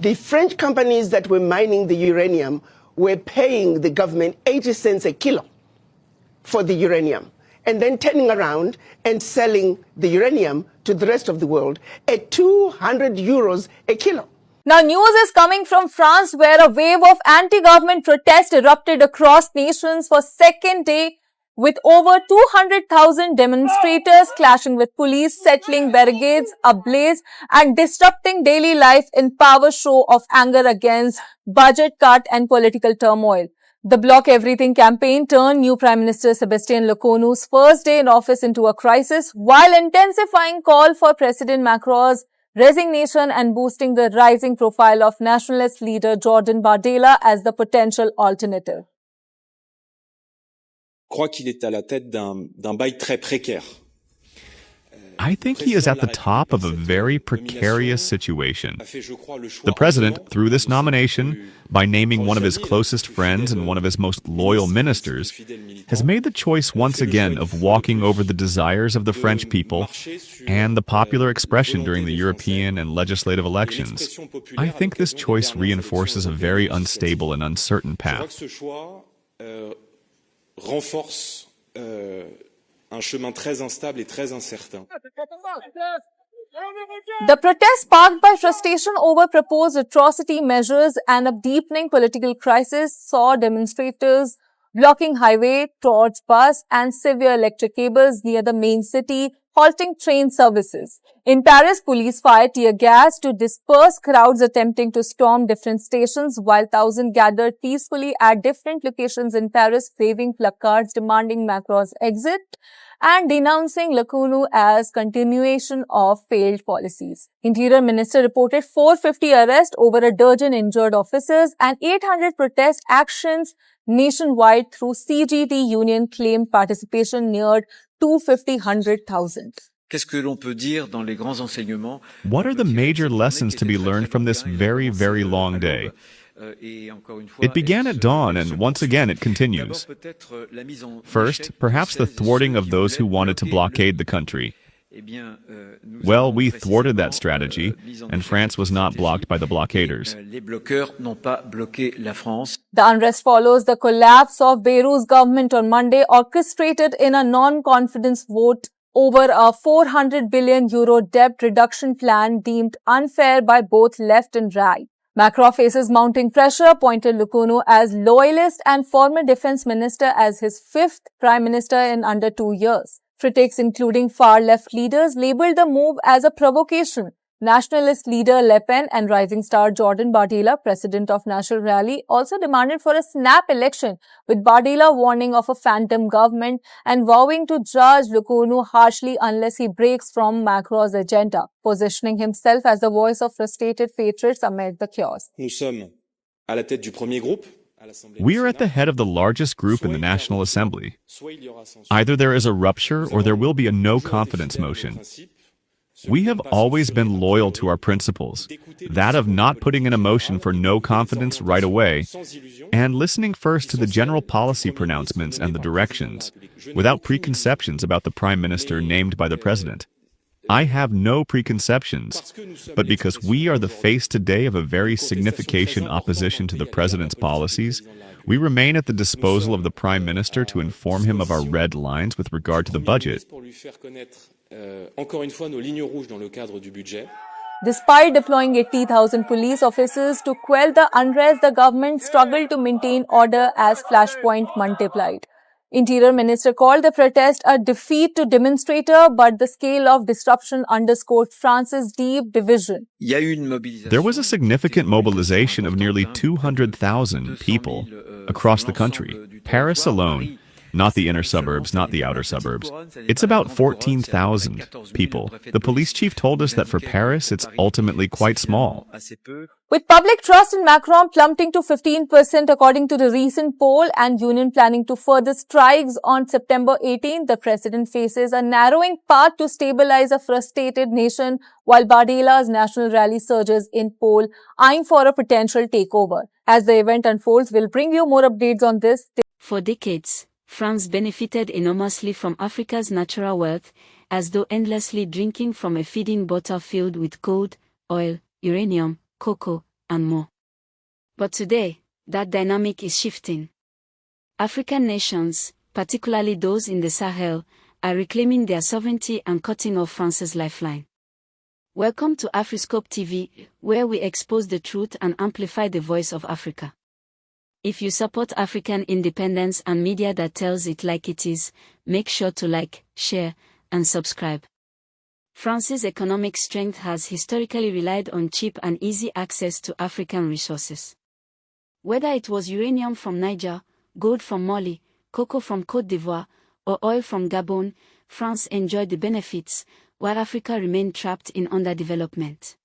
The French companies that were mining the uranium were paying the government 80 cents a kilo for the uranium, and then turning around and selling the uranium to the rest of the world at 200 euros a kilo. Now, news is coming from France, where a wave of anti-government protest erupted across nations for second day, with over 200,000 demonstrators clashing with police, settling barricades ablaze and disrupting daily life in power show of anger against budget cut and political turmoil. The Block Everything campaign turned new Prime Minister Sébastien Lecornu's first day in office into a crisis, while intensifying call for President Macron's resignation and boosting the rising profile of nationalist leader Jordan Bardella as the potential alternative. Crois qu'il est à la tête d'un bail très précaire. I think he is at the top of a very precarious situation. The president, through this nomination, by naming one of his closest friends and one of his most loyal ministers, has made the choice once again of walking over the desires of the French people and the popular expression during the European and legislative elections. I think this choice reinforces a very unstable and uncertain path. Renforce un chemin très instable et très incertain. The protest sparked by frustration over proposed atrocity measures and a deepening political crisis saw demonstrators blocking highway, torch bus and severe electric cables near the main city, halting train services. In Paris, police fired tear gas to disperse crowds attempting to storm different stations, while thousands gathered peacefully at different locations in Paris, waving placards demanding Macron's exit and denouncing Lecornu as continuation of failed policies. Interior Minister reported 450 arrests, over a dozen injured officers and 800 protest actions nationwide through CGT union claimed participation neared 250,000. Qu'est-ce que l'on peut dire dans les grands enseignements? What are the major lessons to be learned from this very, very long day? It began at dawn, and once again it continues. First, perhaps the thwarting of those who wanted to blockade the country. Well, we thwarted that strategy, and France was not blocked by the blockaders. The unrest follows the collapse of Bayrou's government on Monday, orchestrated in a non-confidence vote over a 400 billion euro debt reduction plan deemed unfair by both left and right. Macron faces mounting pressure, pointed Lecornu as loyalist and former defense minister as his fifth prime minister in under 2 years. Critics, including far-left leaders, labelled the move as a provocation. Nationalist leader Le Pen and rising star Jordan Bardella, president of National Rally, also demanded for a snap election, with Bardella warning of a phantom government and vowing to judge Lecornu harshly unless he breaks from Macron's agenda, positioning himself as the voice of frustrated patriots amid the chaos. Nous sommes à la tête du premier groupe. We are at the head of the largest group in the National Assembly. Either there is a rupture or there will be a no-confidence motion. We have always been loyal to our principles, that of not putting in a motion for no confidence right away, and listening first to the general policy pronouncements and the directions, without preconceptions about the Prime Minister named by the President. I have no preconceptions, but because we are the face today of a very significant opposition to the President's policies, we remain at the disposal of the Prime Minister to inform him of our red lines with regard to the budget. Despite deploying 80,000 police officers to quell the unrest, the government struggled to maintain order as flashpoints multiplied. Interior Minister called the protest a defeat to demonstrator, but the scale of disruption underscored France's deep division. There was a significant mobilization of nearly 200,000 people across the country. Paris alone, not the inner suburbs, not the outer suburbs. It's about 14,000 people. The police chief told us that for Paris, it's ultimately quite small. With public trust in Macron plummeting to 15% according to the recent poll and union planning to further strikes on September 18, the president faces a narrowing path to stabilize a frustrated nation, while Bardella's national rally surges in poll, eyeing for a potential takeover. As the event unfolds, we'll bring you more updates on this. For decades, France benefited enormously from Africa's natural wealth, as though endlessly drinking from a feeding bottle filled with gold, oil, uranium, cocoa, and more. But today, that dynamic is shifting. African nations, particularly those in the Sahel, are reclaiming their sovereignty and cutting off France's lifeline. Welcome to Afriscope TV, where we expose the truth and amplify the voice of Africa. If you support African independence and media that tells it like it is, make sure to like, share, and subscribe. France's economic strength has historically relied on cheap and easy access to African resources. Whether it was uranium from Niger, gold from Mali, cocoa from Côte d'Ivoire, or oil from Gabon, France enjoyed the benefits, while Africa remained trapped in underdevelopment.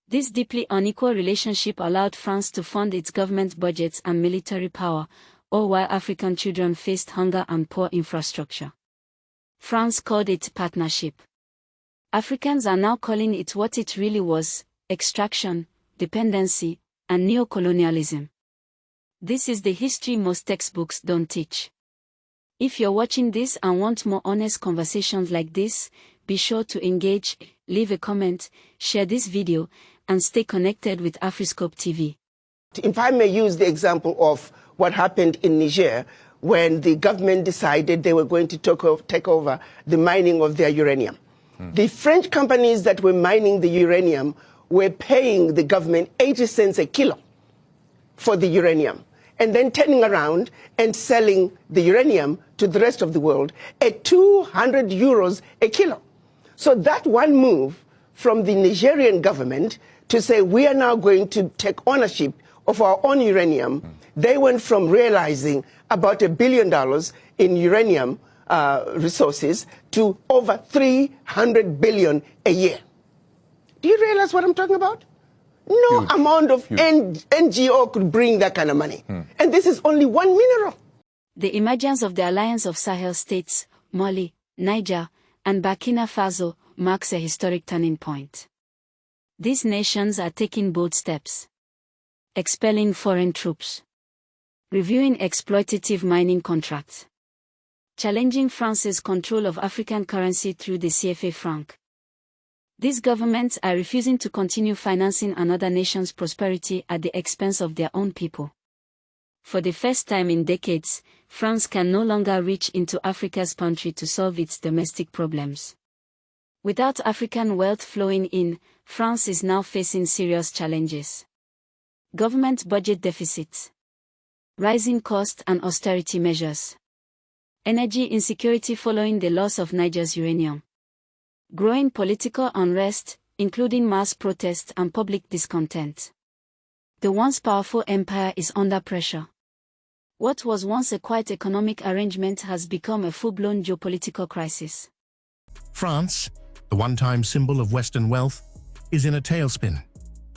This deeply unequal relationship allowed France to fund its government budgets and military power, all while African children faced hunger and poor infrastructure. France called it partnership. Africans are now calling it what it really was: extraction, dependency, and neocolonialism. This is the history most textbooks don't teach. If you're watching this and want more honest conversations like this, be sure to engage, leave a comment, share this video, and stay connected with Afriscope TV. If I may use the example of what happened in Niger when the government decided they were going to take over the mining of their uranium. The French companies that were mining the uranium were paying the government 80 cents a kilo for the uranium, and then turning around and selling the uranium to the rest of the world at 200 euros a kilo. So that one move from the Nigerian government to say we are now going to take ownership of our own uranium, they went from realizing about $1 billion in uranium resources to over 300 billion a year. Do you realize what I'm talking about? No amount of NGO could bring that kind of money. And this is only one mineral. The emergence of the Alliance of Sahel States, Mali, Niger, and Burkina Faso marks a historic turning point. These nations are taking bold steps. Expelling foreign troops. Reviewing exploitative mining contracts. Challenging France's control of African currency through the CFA franc. These governments are refusing to continue financing another nation's prosperity at the expense of their own people. For the first time in decades, France can no longer reach into Africa's pantry to solve its domestic problems. Without African wealth flowing in, France is now facing serious challenges. Government budget deficits. Rising costs and austerity measures. Energy insecurity following the loss of Niger's uranium. Growing political unrest, including mass protests and public discontent. The once powerful empire is under pressure. What was once a quiet economic arrangement has become a full-blown geopolitical crisis. France, the one-time symbol of Western wealth, is in a tailspin.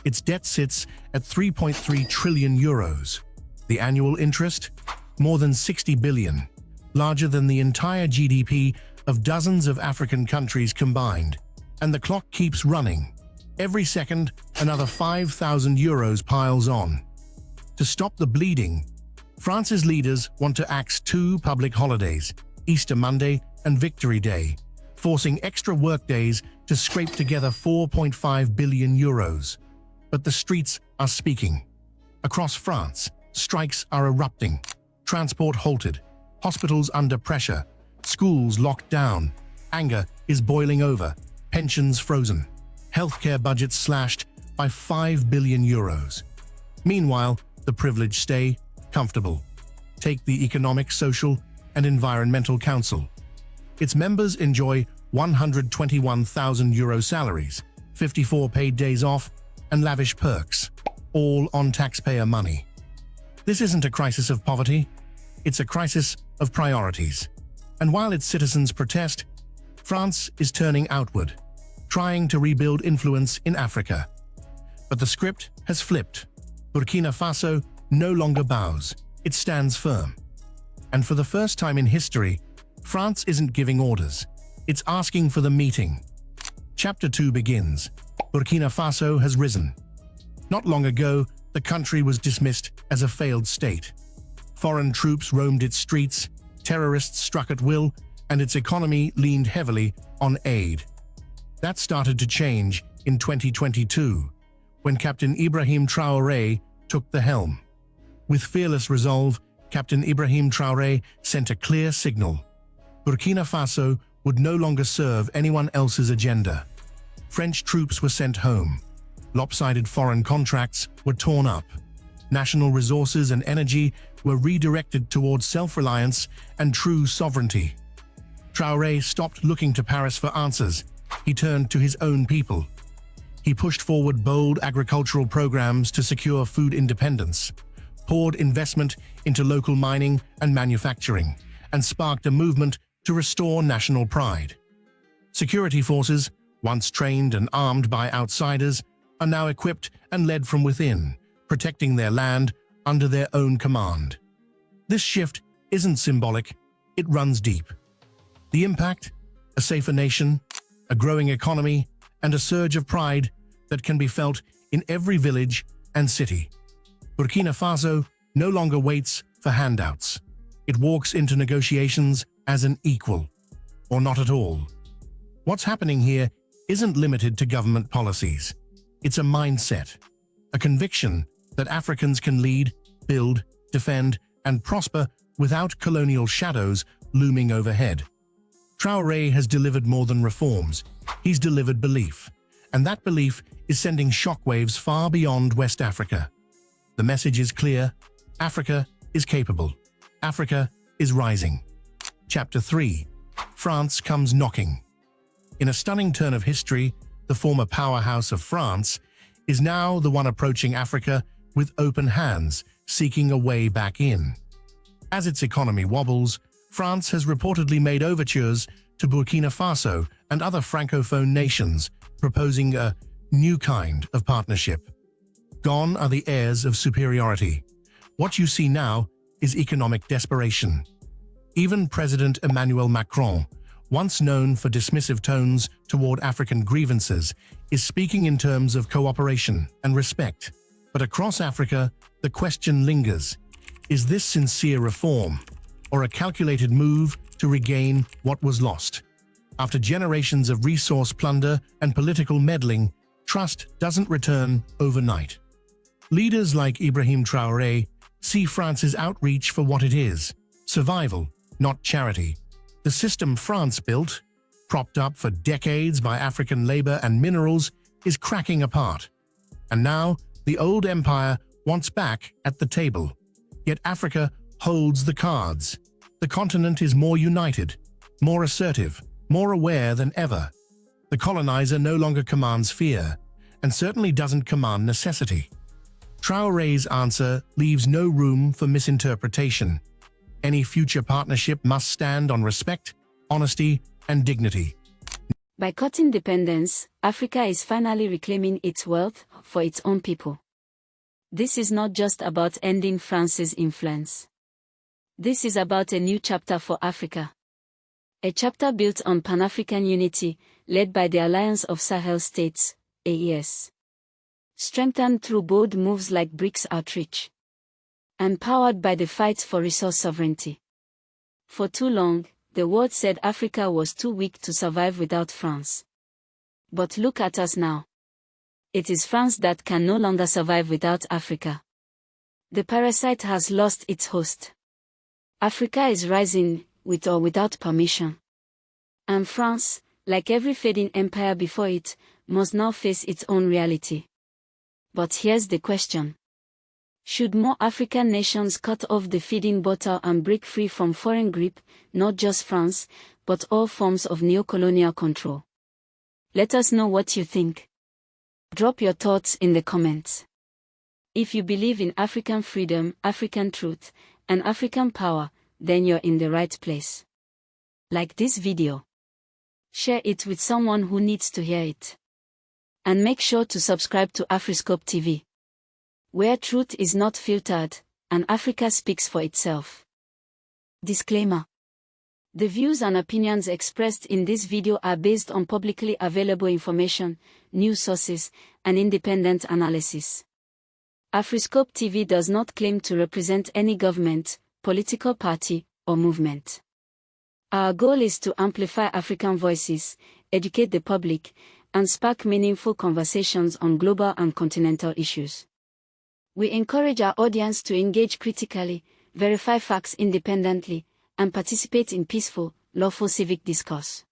Its debt sits at 3.3 trillion euros. The annual interest? More than 60 billion, larger than the entire GDP of dozens of African countries combined. And the clock keeps running. Every second, another 5,000 euros piles on. To stop the bleeding, France's leaders want to axe two public holidays, Easter Monday and Victory Day, forcing extra workdays to scrape together 4.5 billion euros. But the streets are speaking. Across France, strikes are erupting. Transport halted, hospitals under pressure, schools locked down, anger is boiling over, pensions frozen, healthcare budgets slashed by 5 billion euros. Meanwhile, the privileged stay comfortable. Take the Economic, Social, and Environmental Council. Its members enjoy 121,000 euro salaries, 54 paid days off, and lavish perks, all on taxpayer money. This isn't a crisis of poverty, it's a crisis of priorities. And while its citizens protest, France is turning outward, trying to rebuild influence in Africa. But the script has flipped. Burkina Faso no longer bows, it stands firm. And for the first time in history, France isn't giving orders, it's asking for the meeting. Chapter 2 begins. Burkina Faso has risen. Not long ago, the country was dismissed as a failed state. Foreign troops roamed its streets, terrorists struck at will, and its economy leaned heavily on aid. That started to change in 2022, when Captain Ibrahim Traoré took the helm. With fearless resolve, Captain Ibrahim Traoré sent a clear signal. Burkina Faso would no longer serve anyone else's agenda. French troops were sent home. Lopsided foreign contracts were torn up. National resources and energy were redirected towards self-reliance and true sovereignty. Traoré stopped looking to Paris for answers. He turned to his own people. He pushed forward bold agricultural programs to secure food independence, poured investment into local mining and manufacturing, and sparked a movement to restore national pride. Security forces, once trained and armed by outsiders, are now equipped and led from within, protecting their land under their own command. This shift isn't symbolic, it runs deep. The impact? A safer nation, a growing economy, and a surge of pride that can be felt in every village and city. Burkina Faso no longer waits for handouts. It walks into negotiations as an equal, or not at all. What's happening here isn't limited to government policies. It's a mindset, a conviction that Africans can lead, build, defend, and prosper without colonial shadows looming overhead. Traoré has delivered more than reforms. He's delivered belief, and that belief is sending shockwaves far beyond West Africa. The message is clear: Africa is capable. Africa is rising. Chapter 3. France comes knocking. In a stunning turn of history, the former powerhouse of France is now the one approaching Africa with open hands, seeking a way back in. As its economy wobbles, France has reportedly made overtures to Burkina Faso and other Francophone nations, proposing a new kind of partnership. Gone are the airs of superiority. What you see now is economic desperation. Even President Emmanuel Macron, once known for dismissive tones toward African grievances, is speaking in terms of cooperation and respect. But across Africa, the question lingers: is this sincere reform, or a calculated move to regain what was lost? After generations of resource plunder and political meddling, trust doesn't return overnight. Leaders like Ibrahim Traoré see France's outreach for what it is: survival, not charity. The system France built, propped up for decades by African labor and minerals, is cracking apart. And now, the old empire wants back at the table. Yet Africa holds the cards. The continent is more united, more assertive, more aware than ever. The colonizer no longer commands fear, and certainly doesn't command necessity. Traoré's answer leaves no room for misinterpretation. Any future partnership must stand on respect, honesty, and dignity. By cutting dependence, Africa is finally reclaiming its wealth for its own people. This is not just about ending France's influence. This is about a new chapter for Africa. A chapter built on Pan-African unity, led by the Alliance of Sahel States, AES. Strengthened through bold moves like BRICS outreach. Empowered by the fight for resource sovereignty. For too long, the world said Africa was too weak to survive without France. But look at us now. It is France that can no longer survive without Africa. The parasite has lost its host. Africa is rising, with or without permission. And France, like every fading empire before it, must now face its own reality. But here's the question. Should more African nations cut off the feeding bottle and break free from foreign grip, not just France, but all forms of neocolonial control? Let us know what you think. Drop your thoughts in the comments. If you believe in African freedom, African truth, and African power, then you're in the right place. Like this video. Share it with someone who needs to hear it. And make sure to subscribe to Afriscope TV, where truth is not filtered, and Africa speaks for itself. Disclaimer. The views and opinions expressed in this video are based on publicly available information, news sources, and independent analysis. Afriscope TV does not claim to represent any government, political party, or movement. Our goal is to amplify African voices, educate the public, and spark meaningful conversations on global and continental issues. We encourage our audience to engage critically, verify facts independently, and participate in peaceful, lawful civic discourse.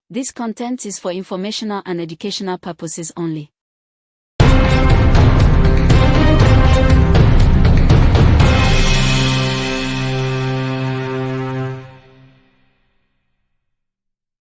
This content is for informational and educational purposes only.